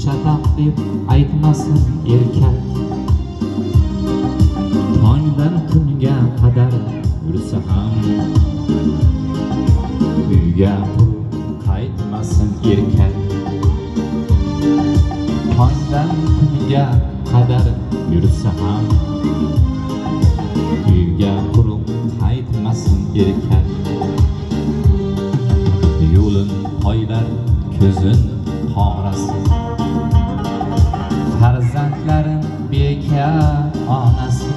chatoq deb aytmasin erkak. Tongdan tunga qadar yursa ham uyga qaytmasin erkak. Tongdan tunga qadar yursa ham uyga quruq qaytmasin erkak. Yo'lin poylar ko'zin qorasi, farzandlarin bekar onasi.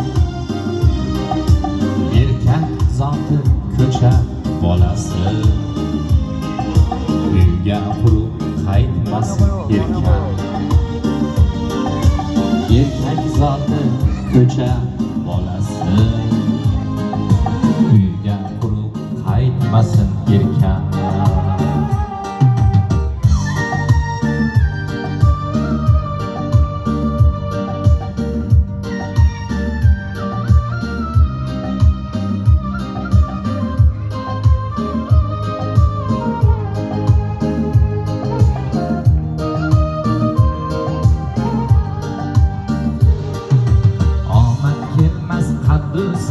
Erkak zoti ko'cha bolasi, uyga quruq qaytmasin erkak. Erkak zoti ko'cha bolasi, uyga quruq qaytmasin erkak.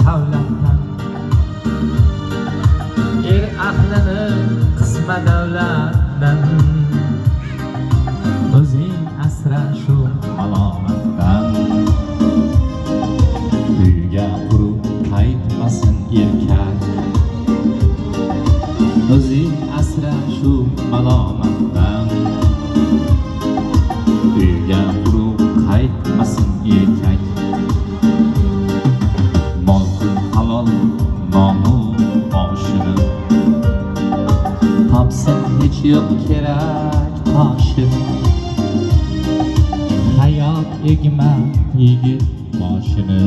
Savlatdan ahlini qisma davlatdan, o'zing asra shu malomatdan. Uyga quruq qaytmasin erkak, o'zing asra shu malomatdan. Uyga quruq qaytmasin erkak. Nomu oshini topsin hech yo'q kerak toshini. Hayot egma yigit boshini,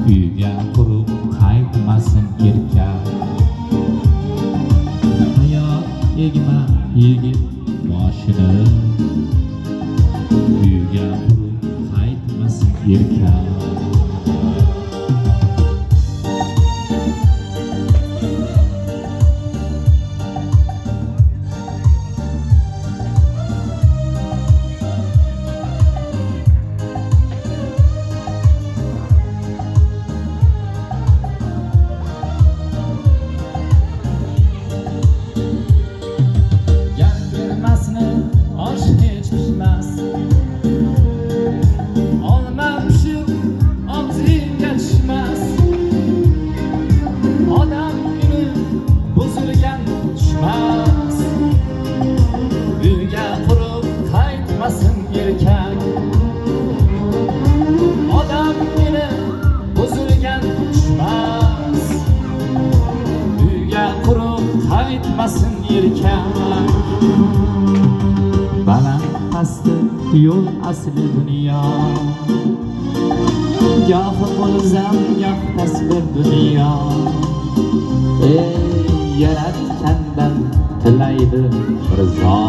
uyga quruq qaytmasin erkak. Hayot egma yigit boshini, uyga quruq qaytmasin erkak. Osh hech pishmas, olma pishib og'zingga tushmas. Odam kuni buzilgan tushmas, uyga quruq qaytmasin erkak. Odam kuni buzilgan tushmas, uyga quruq qaytmasin erkak. Baland pasti yo'l asli dunyo, gohi mulzam goh tasvir dunyo. Yaratgandan tilaydi rizo,